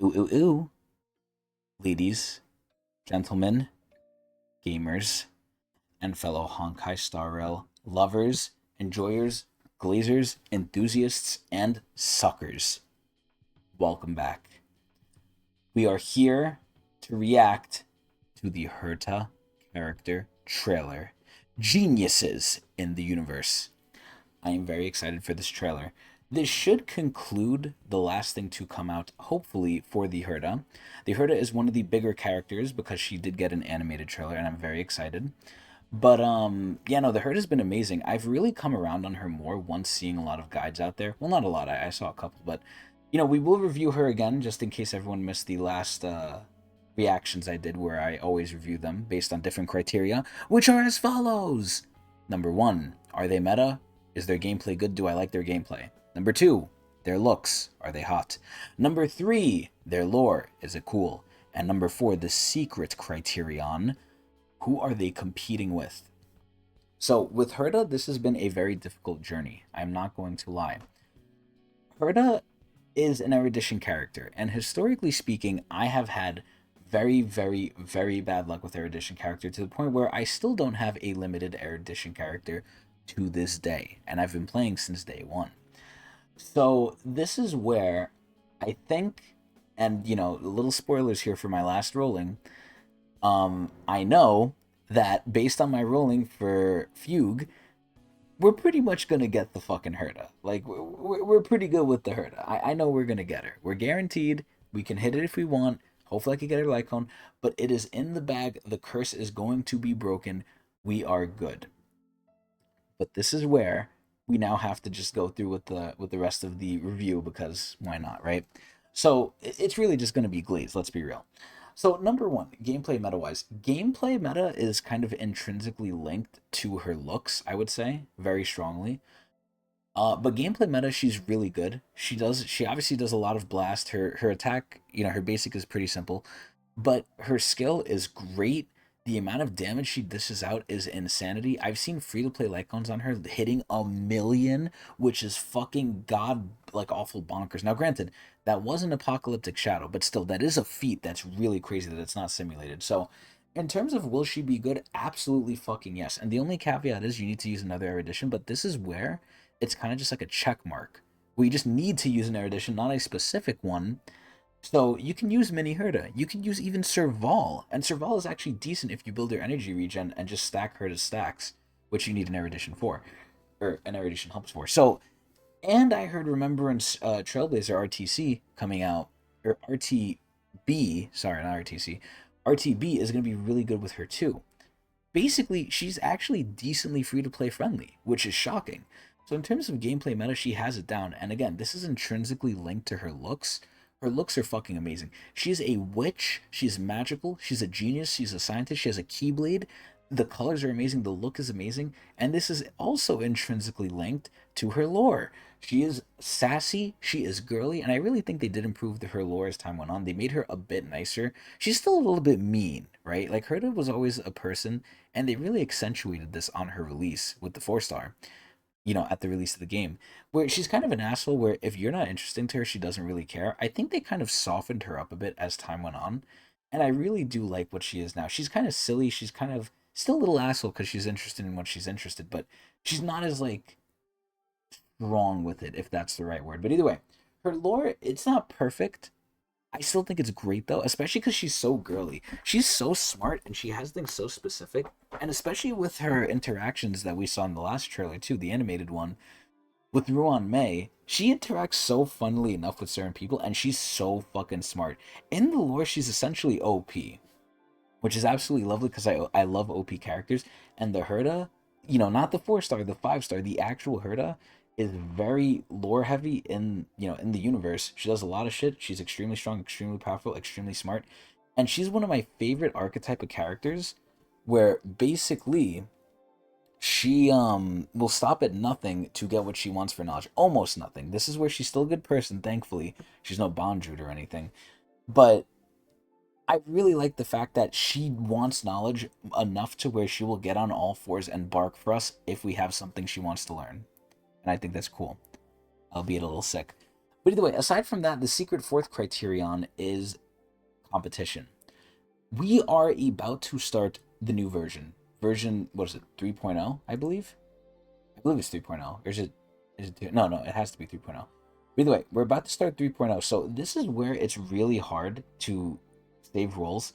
Ooh, ooh, ooh. Ladies, gentlemen, gamers, and fellow Honkai Star Rail lovers, enjoyers, glazers, enthusiasts, and suckers. Welcome back. We are here to react to the Herta character trailer. Geniuses in the universe. I am very excited for this trailer. This should conclude the last thing to come out, hopefully, for the Herta. The Herta is one of the bigger characters because she did get an animated trailer, and I'm very excited. But yeah, no, the Herta has been amazing. I've really come around on her more once seeing a lot of guides out there. Well, not a lot. I saw a couple, but we will review her again just in case everyone missed the last reactions I did, where I always review them based on different criteria, which are as follows. Number one, are they meta? Is their gameplay good? Do I like their gameplay? Number two, their looks. Are they hot? Number three, their lore. Is it cool? And number four, the secret criterion. Who are they competing with? So with Herta, this has been a very difficult journey. I'm not going to lie. Herta is an erudition character, and historically speaking, I have had very, very, very bad luck with erudition character to the point where I still don't have a limited erudition character to this day, and I've been playing since day one. So this is where I think, and little spoilers here for my last rolling. I know that based on my rolling for Fugue, we're pretty much gonna get the fucking Herta. Like we're pretty good with the Herta. I know we're gonna get her. We're guaranteed. We can hit it if we want. Hopefully I can get her Lycone, but it is in the bag. The curse is going to be broken. We are good. But this is where we now have to just go through with the rest of the review because why not, right? So it's really just going to be GLAZE. Let's be real. So number one, gameplay meta wise, gameplay meta is kind of intrinsically linked to her looks. I would say very strongly. But gameplay meta, she's really good. She obviously does a lot of blast. Her attack, her basic is pretty simple, but her skill is great. The amount of damage she dishes out is insanity. I've seen free to play Lycons on her hitting 1 million, which is fucking god like awful bonkers. Now, granted, that was an apocalyptic shadow, but still, that is a feat that's really crazy that it's not simulated. So, in terms of will she be good, absolutely fucking yes. And the only caveat is you need to use another erudition, but this is where it's kind of just like a check mark. We just need to use an erudition, not a specific one. So you can use Mini Herta. You can use even Serval. And Serval is actually decent if you build your energy regen and just stack Herta stacks, which you need an erudition for. Or an erudition helps for. So, and I heard Remembrance Trailblazer RTC coming out, or RTB, sorry, not RTC. RTB is going to be really good with her too. Basically, she's actually decently free to play friendly, which is shocking. So in terms of gameplay meta, she has it down. And again, this is intrinsically linked to her looks. Her looks are fucking amazing. She's a witch. She's magical. She's a genius. She's a scientist. She has a keyblade. The colors are amazing. The look is amazing. And this is also intrinsically linked to her lore. She is sassy. She is girly. And I really think they did improve her lore as time went on. They made her a bit nicer. She's still a little bit mean, right? Like, Herta was always a person. And they really accentuated this on her release with the 4-star, at the release of the game, where she's kind of an asshole where if you're not interesting to her, she doesn't really care. I think they kind of softened her up a bit as time went on, and I really do like what she is now. She's kind of silly. She's kind of still a little asshole because she's interested in what she's interested, but she's not as like wrong with it, if that's the right word. But either way, her lore, it's not perfect. I still think it's great though, especially because she's so girly. She's so smart and she has things so specific. And especially with her interactions that we saw in the last trailer too, the animated one with Ruan Mei, she interacts so funnily enough with certain people and she's so fucking smart. In the lore, she's essentially OP, which is absolutely lovely because I love OP characters. And the Herta, not the 4-star, the 5-star, the actual Herta is very lore heavy in the universe. She does a lot of shit. She's extremely strong, extremely powerful, extremely smart. And she's one of my favorite archetype of characters where basically she will stop at nothing to get what she wants for knowledge. Almost nothing. This is where she's still a good person, thankfully. She's no Bondrewd or anything. But I really like the fact that she wants knowledge enough to where she will get on all fours and bark for us if we have something she wants to learn. And I think that's cool, albeit a little sick. But either way, aside from that, the secret fourth criterion is competition. We are about to start the new version. Version, what is it, 3.0, I believe? I believe it's 3.0. Or is it 2? No, no, it has to be 3.0. But either way, we're about to start 3.0. So this is where it's really hard to save roles.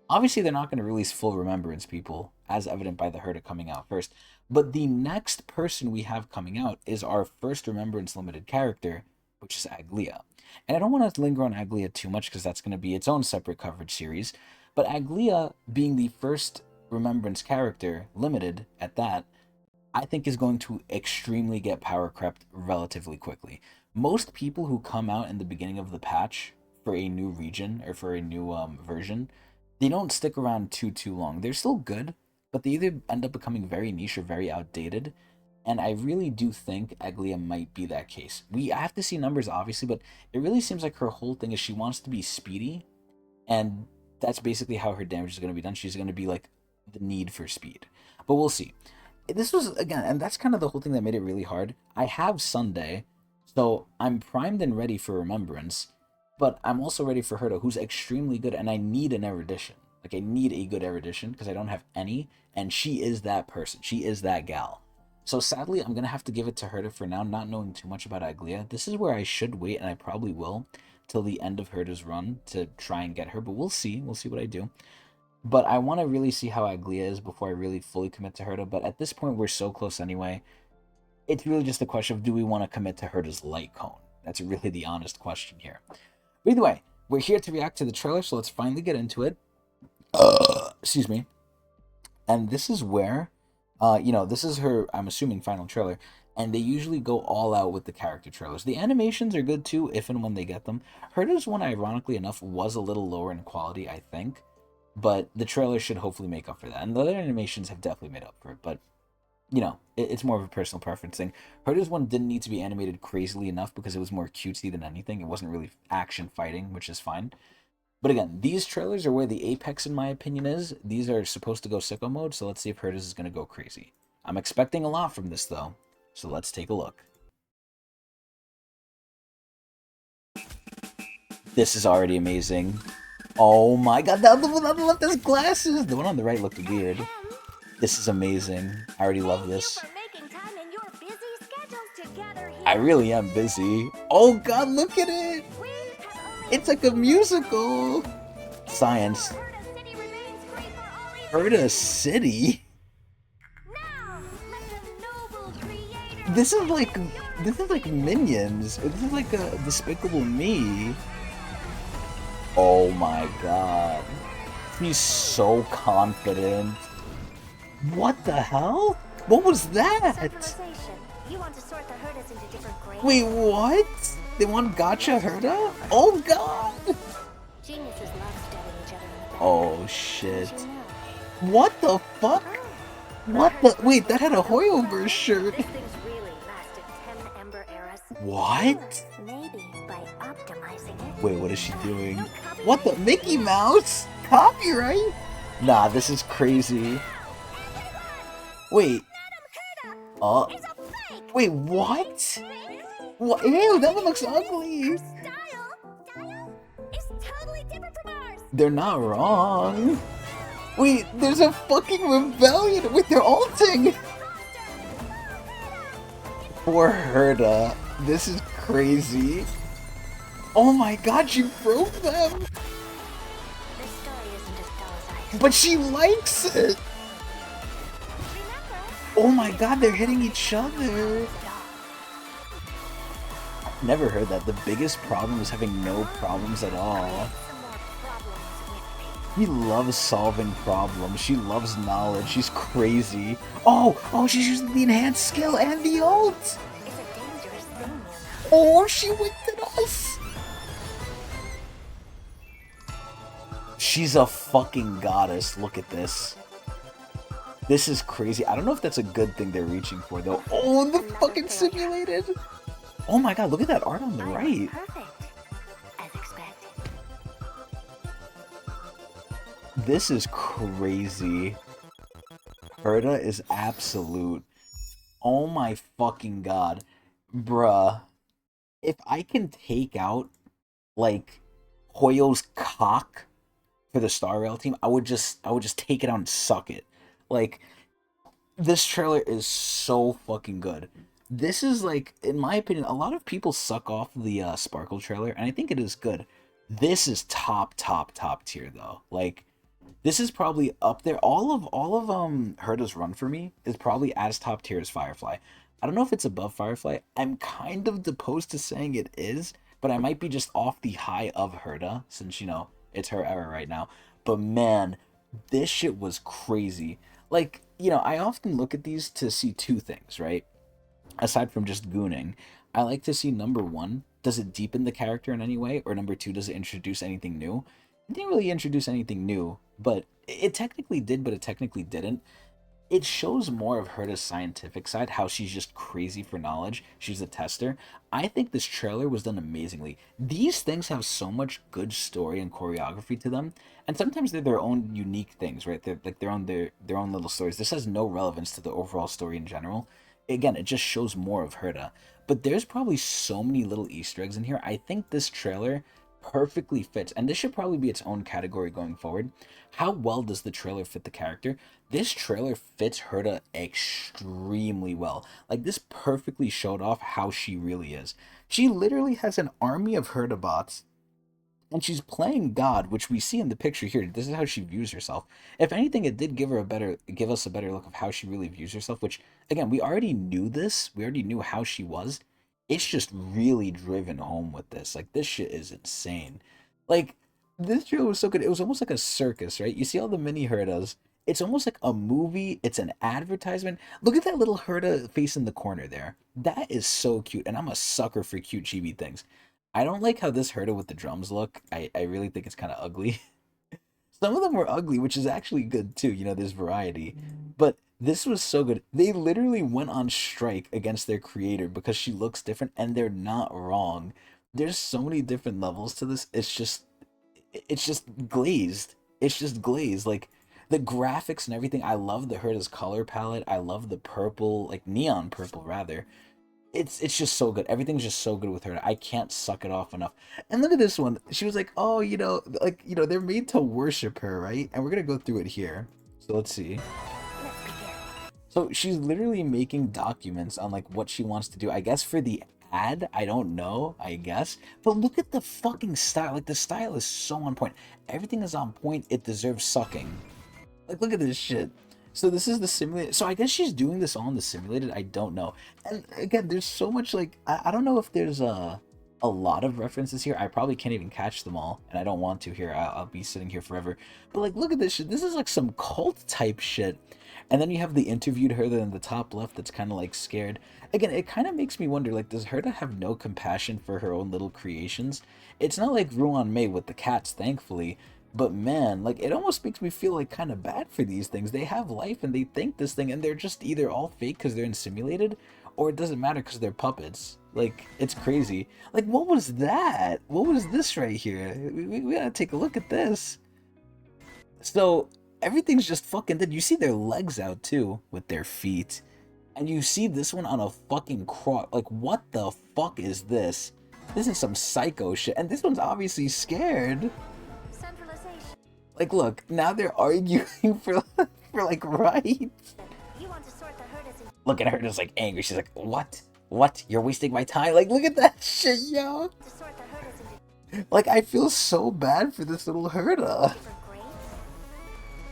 Obviously, they're not going to release full Remembrance people, as evident by the Herta coming out first. But the next person we have coming out is our first Remembrance limited character, which is Aglia. And I don't want to linger on Aglia too much because that's going to be its own separate coverage series. But Aglia, being the first Remembrance character, limited at that, I think is going to extremely get power crept relatively quickly. Most people who come out in the beginning of the patch for a new region or for a new version, they don't stick around too long. They're still good, but they either end up becoming very niche or very outdated. And I really do think Aglia might be that case. I have to see numbers obviously, but it really seems like her whole thing is she wants to be speedy, and that's basically how her damage is going to be done. She's going to be like the need for speed. But we'll see. This was, again, and that's kind of the whole thing that made it really hard. I have Sunday, so I'm primed and ready for Remembrance, but I'm also ready for Herta, who's extremely good, and I need an erudition. Like, I need a good erudition, because I don't have any, and she is that person. She is that gal. So sadly, I'm going to have to give it to Herta for now, not knowing too much about Aglia. This is where I should wait, and I probably will, till the end of Herta's run to try and get her, but we'll see. We'll see what I do. But I want to really see how Aglia is before I really fully commit to Herta. But at this point, we're so close anyway. It's really just a question of, do we want to commit to Herta's light cone? That's really the honest question here. But either way, we're here to react to the trailer, so let's finally get into it. Excuse me. And this is where, this is her, I'm assuming, final trailer. And they usually go all out with the character trailers. The animations are good too, if and when they get them. Herta's one, ironically enough, was a little lower in quality, I think. But the trailer should hopefully make up for that. And the other animations have definitely made up for it. But, it's more of a personal preference thing. Herta's one didn't need to be animated crazily enough because it was more cutesy than anything. It wasn't really action fighting, which is fine. But again, these trailers are where the apex, in my opinion, is. These are supposed to go sicko mode, so let's see if Herta's is going to go crazy. I'm expecting a lot from this, though. So let's take a look. This is already amazing. Oh my god, the one on the left has glasses! The one on the right looked weird. This is amazing. I already love this. I really am busy. Oh god, look at it! It's like a musical! Science. Herta City? This is like Minions. This is like a Despicable Me. Oh my god. He's so confident. What the hell? What was that? Wait, what? They want Gotcha Herta? Oh god! Oh shit. What the fuck? What the? Wait, that had a Hoyoverse shirt. What? Wait, what is she doing? What the? Mickey Mouse? Copyright? Nah, this is crazy. Wait. Wait, what? What? Ew, that one looks ugly. They're not wrong. Wait, there's a fucking rebellion. Wait, they're alting. Poor Herta. This is crazy. Oh my god, she broke them! But she likes it! Oh my god, they're hitting each other! Never heard that. The biggest problem is having no problems at all. He loves solving problems. She loves knowledge. She's crazy. Oh, she's using the enhanced skill and the ult! Oh, she winked at us! She's a fucking goddess. Look at this. This is crazy. I don't know if that's a good thing they're reaching for, though. Oh, the fucking simulated! Oh my god, look at that art on the right. This is crazy. Herta is absolute. Oh my fucking god. Bruh. if I can take out like Hoyo's cock for the Star Rail team, I would just take it out and suck it. Like this trailer is so fucking good. This is like, in my opinion, a lot of people suck off the Sparkle trailer, and I think it is good. This is top tier though. Like this is probably up there. All of Herta's run for me is probably as top tier as Firefly. I don't know if it's above Firefly. I'm kind of opposed to saying it is, but I might be just off the high of Herta since it's her era right now. But man, this shit was crazy. Like, I often look at these to see two things, right? Aside from just gooning, I like to see number one, does it deepen the character in any way? Or number two, does it introduce anything new? It didn't really introduce anything new, but it technically did, but it technically didn't. It shows more of Herta's scientific side, how she's just crazy for knowledge. She's a tester. I think this trailer was done amazingly. These things have so much good story and choreography to them, and sometimes they're their own unique things, right? They're like their own little stories. This has no relevance to the overall story in general. Again, it just shows more of Herta. But there's probably so many little Easter eggs in here. I think this trailer perfectly fits, and this should probably be its own category going forward. How well does the trailer fit the character? This trailer fits Herta extremely well. Like, this perfectly showed off how she really is. She literally has an army of Herta bots, and she's playing God, which we see in the picture here. This is how she views herself. If anything, it did give us a better look of how she really views herself, which, again, we already knew this. We already knew how she was. It's just really driven home with this. Like, this shit is insane. Like, this show was so good. It was almost like a circus, right? You see all the mini Hertas. It's almost like a movie. It's an advertisement. Look at that little Herta face in the corner there. That is so cute. And I'm a sucker for cute chibi things. I don't like how this Herta with the drums look. I really think it's kind of ugly. Some of them were ugly, which is actually good too. There's variety. But this was so good. They literally went on strike against their creator because she looks different, and they're not wrong. There's so many different levels to this. It's just glazed. It's just glazed. Like the graphics and everything. I love the Herta's color palette. I love the purple, like neon purple rather. It's just so good. Everything's just so good with her. I can't suck it off enough. And look at this one. She was like, "Oh, they're made to worship her, right?" And we're gonna go through it here. So let's see. So she's literally making documents on like what she wants to do. I guess for the ad, I don't know, I guess. But look at the fucking style. Like the style is so on point. Everything is on point. It deserves sucking. Like look at this shit. So this is the simulated. So I guess she's doing this all in the simulated. I don't know. And again, there's so much like I don't know if there's a lot of references here. I probably can't even catch them all, and I don't want to here. I'll be sitting here forever. But like, look at this shit. This is like some cult type shit. And then you have the interviewed Herta in the top left that's kind of like scared. Again, it kind of makes me wonder, like, does Herta have no compassion for her own little creations? It's not like Ruan Mei with the cats, thankfully. But man, like, it almost makes me feel like kind of bad for these things. They have life and they think this thing, and they're just either all fake because they're in simulated, or it doesn't matter because they're puppets. Like, it's crazy. Like, what was that? What was this right here? We gotta take a look at this. So everything's just fucking dead. You see their legs out too with their feet. And you see this one on a fucking cross. Like, what the fuck is this? This is some psycho shit. And this one's obviously scared. Like, look, now they're arguing for like rights. Look at her just like angry. She's like, what? What? You're wasting my time? Like, look at that shit, yo. Like, I feel so bad for this little Herta.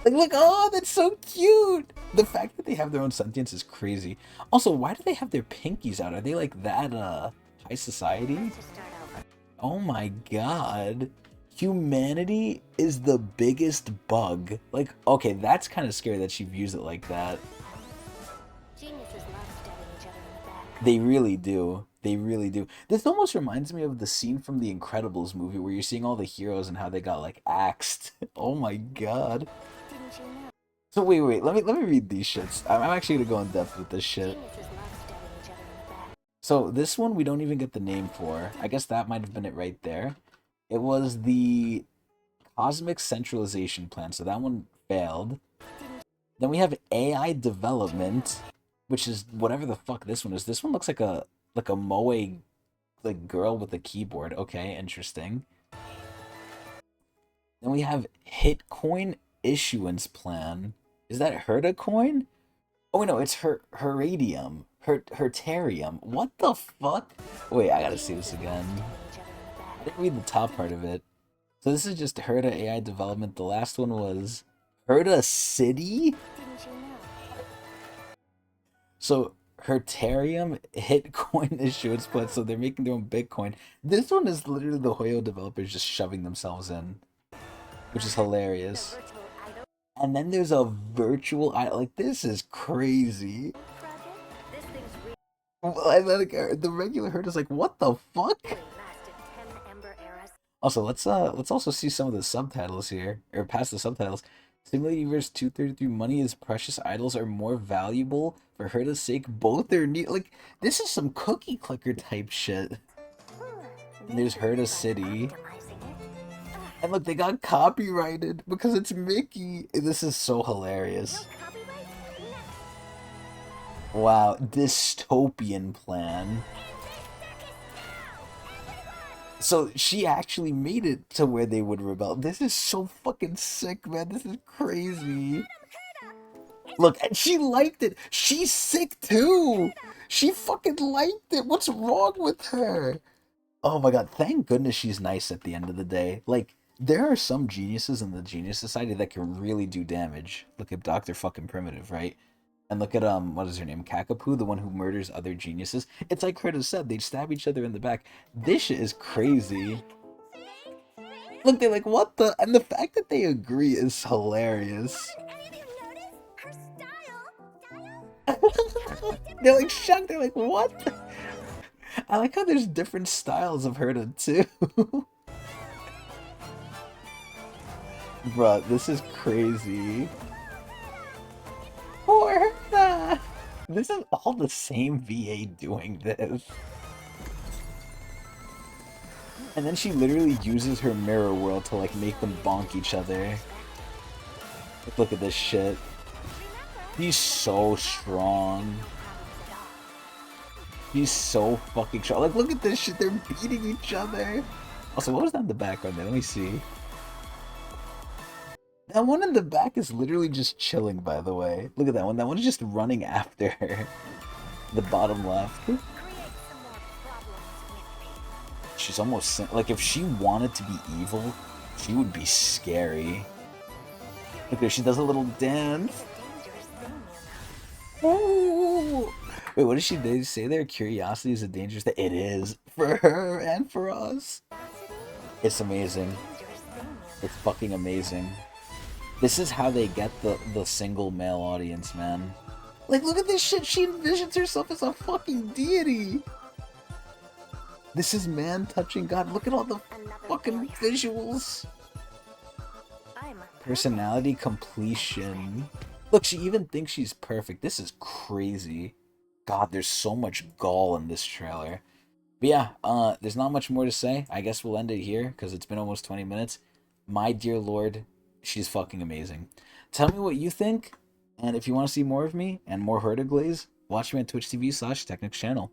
Like, look, oh, that's so cute! The fact that they have their own sentience is crazy. Also, why do they have their pinkies out? Are they like that, high society? Oh my god. Humanity is the biggest bug. Like, okay, that's kind of scary that she views it like that. They really do. They really do. This almost reminds me of the scene from the Incredibles movie where you're seeing all the heroes and how they got, like, axed. Oh my god. So wait, let me read these shits. I'm actually gonna go in depth with this shit. So this one we don't even get the name for. I guess that might have been it right there. It was the Cosmic Centralization Plan, so that one failed. Then we have AI development, which is whatever the fuck this one is. This one looks like a Moe like girl with a keyboard. Okay, interesting. Then we have Hitcoin issuance plan. Is that Herta coin? Oh no, it's Hertarium. What the fuck? Wait, I gotta see this again. I didn't read the top part of it. So this is just Herta AI development. The last one was Herta City? So Hertarium Hitcoin issuance plan, so they're making their own Bitcoin. This one is literally the Hoyo developers just shoving themselves in, which is hilarious. And then there's a virtual eye. Like, this is crazy. The regular herd is like, what the fuck? Also, let's also see some of the subtitles here, or past the subtitles. Simulated Universe 233, money is precious, idols are more valuable. For Herta's sake, both are neat. Like, this is some cookie clicker type shit. And there's Herta City. And look, they got copyrighted because it's Mickey. This is so hilarious. Wow, dystopian plan. So she actually made it to where they would rebel. This is so fucking sick, man. This is crazy. Look, and she liked it. She's sick too. She fucking liked it. What's wrong with her? Oh my god, thank goodness she's nice at the end of the day. Like, there are some geniuses in the Genius Society that can really do damage. Look at Dr. fucking Primitive, right? And look at, what is her name? Kakapoo, the one who murders other geniuses. It's like Curtis said, they stab each other in the back. This shit is crazy. Look, they're like, what the? And the fact that they agree is hilarious. They're like shocked, they're like, what? I like how there's different styles of Herta, too. Bruh, this is crazy. Poor Herta! This is all the same VA doing this. And then she literally uses her mirror world to, like, make them bonk each other. Look at this shit. He's so strong. He's so fucking strong. Like, look at this shit. They're beating each other. Also, what was that in the background there? Let me see. That one in the back is literally just chilling, by the way. Look at that one. That one is just running after her. The bottom left. She's almost... Like, if she wanted to be evil, she would be scary. Look there, she does a little dance. Ooh. Wait, what did she say there? Curiosity is a dangerous thing. It is. For her and for us. It's amazing. It's fucking amazing. This is how they get the single male audience, man. Like, look at this shit. She envisions herself as a fucking deity. This is man touching God. Look at all the fucking visuals. Personality completion. Look, she even thinks she's perfect. This is crazy. God, there's so much gall in this trailer. But yeah, there's not much more to say. I guess we'll end it here because it's been almost 20 minutes. My dear Lord, she's fucking amazing. Tell me what you think, and if you want to see more of me and more Herta Glaze, watch me on Twitch TV/Tecnics channel.